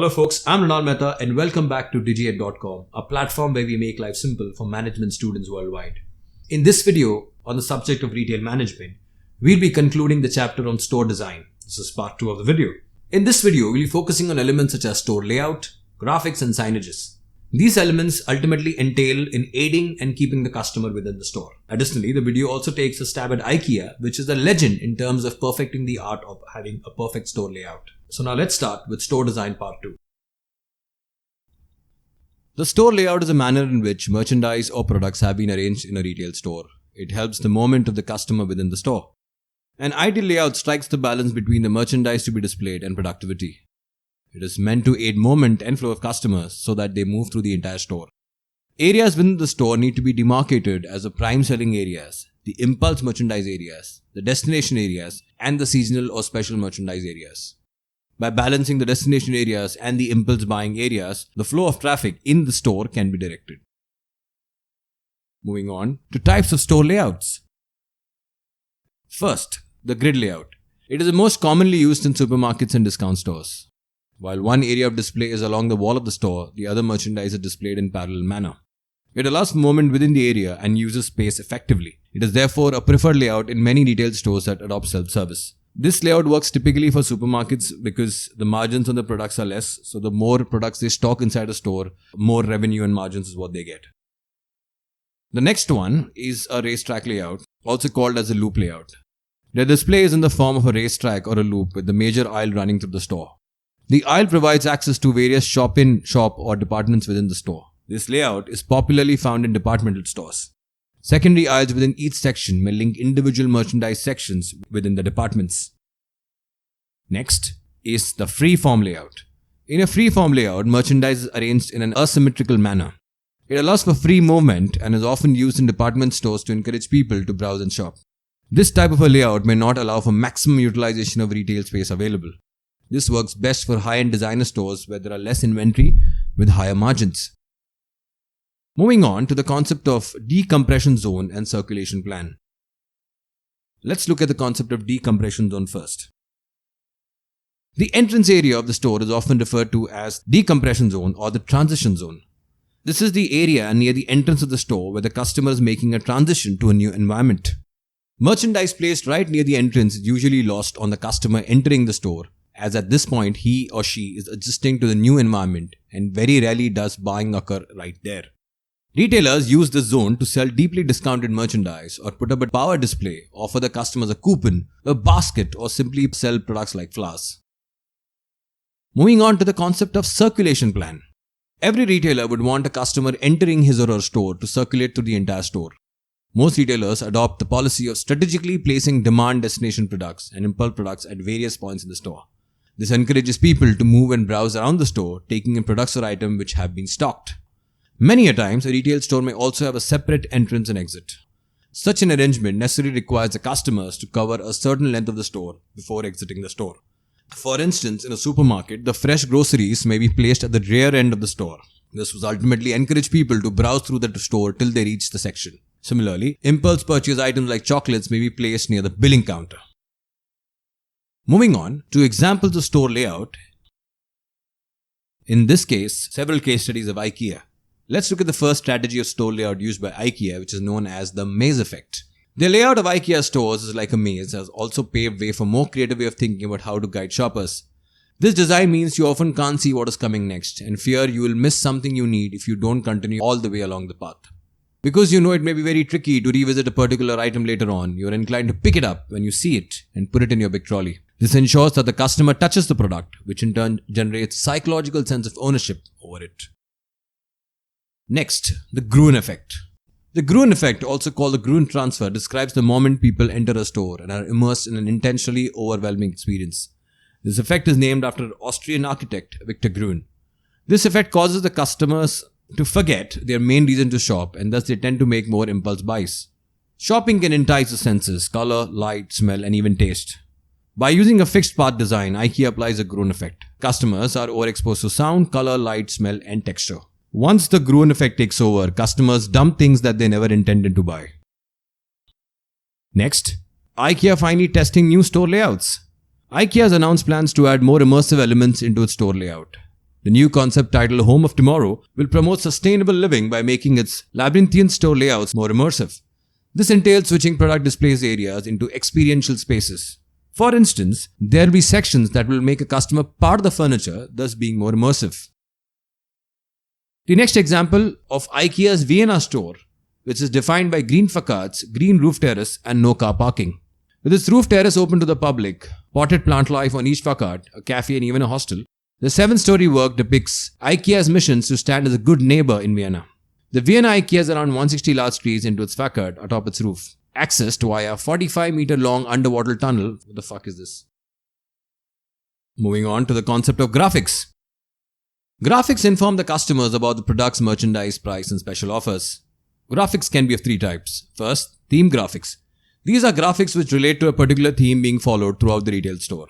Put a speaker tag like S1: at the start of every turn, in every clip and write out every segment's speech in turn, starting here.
S1: Hello folks, I'm Ronald Mehta and welcome back to Digi@.com, a platform where we make life simple for management students worldwide. In this video on the subject of retail management, we'll be concluding the chapter on store design. This is part 2 of the video. In this video, we'll be focusing on elements such as store layout, graphics and signages. These elements ultimately entail in aiding and keeping the customer within the store. Additionally, the video also takes a stab at IKEA, which is a legend in terms of perfecting the art of having a perfect store layout. So now let's start with store design part 2. The store layout is a manner in which merchandise or products have been arranged in a retail store. It helps the movement of the customer within the store. An ideal layout strikes the balance between the merchandise to be displayed and productivity. It is meant to aid movement and flow of customers so that they move through the entire store. Areas within the store need to be demarcated as the prime selling areas, the impulse merchandise areas, the destination areas, and the seasonal or special merchandise areas. By balancing the destination areas and the impulse buying areas, the flow of traffic in the store can be directed. Moving on to types of store layouts. First, the grid layout. It is the most commonly used in supermarkets and discount stores. While one area of display is along the wall of the store, the other merchandise is displayed in parallel manner. It allows movement within the area and uses space effectively. It is therefore a preferred layout in many retail stores that adopt self-service. This layout works typically for supermarkets because the margins on the products are less, so the more products they stock inside a store, more revenue and margins is what they get. The next one is a racetrack layout, also called as a loop layout. The display is in the form of a racetrack or a loop with the major aisle running through the store. The aisle provides access to various shop-in, shop or departments within the store. This layout is popularly found in departmental stores. Secondary aisles within each section may link individual merchandise sections within the departments. Next is the freeform layout. In a freeform layout, merchandise is arranged in an asymmetrical manner. It allows for free movement and is often used in department stores to encourage people to browse and shop. This type of a layout may not allow for maximum utilization of retail space available. This works best for high-end designer stores where there are less inventory with higher margins. Moving on to the concept of decompression zone and circulation plan. Let's look at the concept of decompression zone first. The entrance area of the store is often referred to as decompression zone or the transition zone. This is the area near the entrance of the store where the customer is making a transition to a new environment. Merchandise placed right near the entrance is usually lost on the customer entering the store, as at this point he or she is adjusting to the new environment and very rarely does buying occur right there. Retailers use this zone to sell deeply discounted merchandise or put up a power display, offer the customers a coupon, a basket, or simply sell products like flowers. Moving on to the concept of circulation plan. Every retailer would want a customer entering his or her store to circulate through the entire store. Most retailers adopt the policy of strategically placing demand destination products and impulse products at various points in the store. This encourages people to move and browse around the store, taking in products or items which have been stocked. Many a times, a retail store may also have a separate entrance and exit. Such an arrangement necessarily requires the customers to cover a certain length of the store before exiting the store. For instance, in a supermarket, the fresh groceries may be placed at the rear end of the store. This will ultimately encourage people to browse through the store till they reach the section. Similarly, impulse purchase items like chocolates may be placed near the billing counter. Moving on to examples of store layout. In this case, several case studies of IKEA. Let's look at the first strategy of store layout used by IKEA, which is known as the maze effect. The layout of IKEA stores is like a maze, has also paved way for more creative way of thinking about how to guide shoppers. This design means you often can't see what is coming next and fear you will miss something you need if you don't continue all the way along the path. Because you know it may be very tricky to revisit a particular item later on, you are inclined to pick it up when you see it and put it in your big trolley. This ensures that the customer touches the product, which in turn generates a psychological sense of ownership over it. Next, the Gruen effect. The Gruen effect, also called the Gruen transfer, describes the moment people enter a store and are immersed in an intentionally overwhelming experience. This effect is named after Austrian architect Victor Gruen. This effect causes the customers to forget their main reason to shop and thus they tend to make more impulse buys. Shopping can entice the senses, color, light, smell and even taste. By using a fixed path design, IKEA applies a Gruen effect. Customers are overexposed to sound, color, light, smell and texture. Once the Gruen effect takes over, customers dump things that they never intended to buy. Next, IKEA finally testing new store layouts. IKEA has announced plans to add more immersive elements into its store layout. The new concept titled Home of Tomorrow will promote sustainable living by making its labyrinthian store layouts more immersive. This entails switching product displays areas into experiential spaces. For instance, there will be sections that will make a customer part of the furniture, thus being more immersive. The next example of IKEA's Vienna store, which is defined by green facades, green roof terrace, and no car parking. With its roof terrace open to the public, potted plant life on each facade, a cafe, and even a hostel, the 7-story work depicts IKEA's missions to stand as a good neighbor in Vienna. The Vienna IKEA has around 160 large trees into its facade atop its roof, accessed via a 45-meter long underwater tunnel. What the fuck is this? Moving on to the concept of graphics. Graphics inform the customers about the product's merchandise, price, and special offers. Graphics can be of 3 types. First, theme graphics. These are graphics which relate to a particular theme being followed throughout the retail store.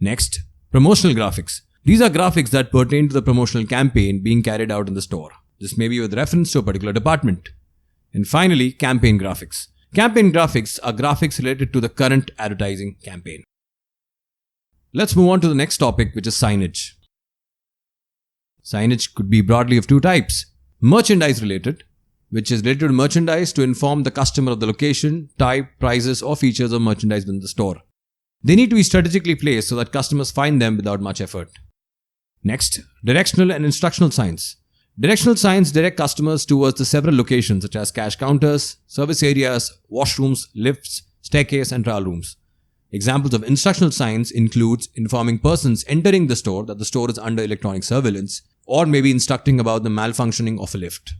S1: Next, promotional graphics. These are graphics that pertain to the promotional campaign being carried out in the store. This may be with reference to a particular department. And finally, campaign graphics. Campaign graphics are graphics related to the current advertising campaign. Let's move on to the next topic, which is signage. Signage could be broadly of 2 types. Merchandise related, which is related to merchandise to inform the customer of the location, type, prices, or features of merchandise within the store. They need to be strategically placed so that customers find them without much effort. Next, directional and instructional signs. Directional signs direct customers towards the several locations such as cash counters, service areas, washrooms, lifts, staircase, and trial rooms. Examples of instructional signs include informing persons entering the store that the store is under electronic surveillance, or maybe instructing about the malfunctioning of a lift.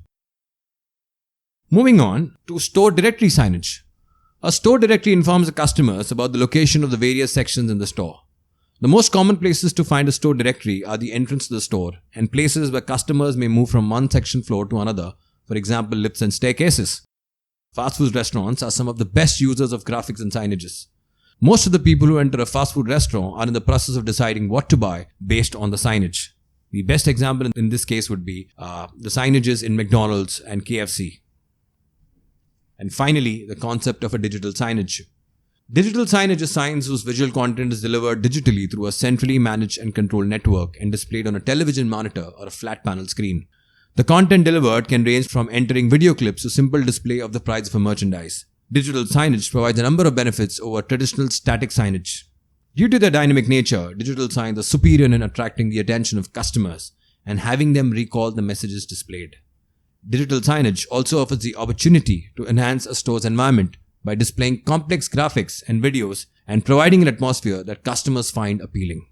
S1: Moving on to store directory signage. A store directory informs the customers about the location of the various sections in the store. The most common places to find a store directory are the entrance to the store and places where customers may move from one section floor to another, for example, lifts and staircases. Fast food restaurants are some of the best users of graphics and signages. Most of the people who enter a fast food restaurant are in the process of deciding what to buy based on the signage. The best example in this case would be the signages in McDonald's and KFC. And finally, the concept of a digital signage. Digital signage is signs whose visual content is delivered digitally through a centrally managed and controlled network and displayed on a television monitor or a flat panel screen. The content delivered can range from entering video clips to simple display of the price of a merchandise. Digital signage provides a number of benefits over traditional static signage. Due to their dynamic nature, digital signs are superior in attracting the attention of customers and having them recall the messages displayed. Digital signage also offers the opportunity to enhance a store's environment by displaying complex graphics and videos and providing an atmosphere that customers find appealing.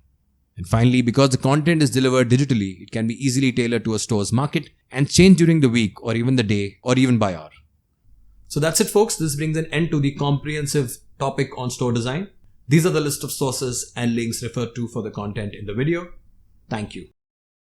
S1: And finally, because the content is delivered digitally, it can be easily tailored to a store's market and change during the week or even the day or even by hour. So that's it, folks. This brings an end to the comprehensive topic on store design. These are the list of sources and links referred to for the content in the video. Thank you.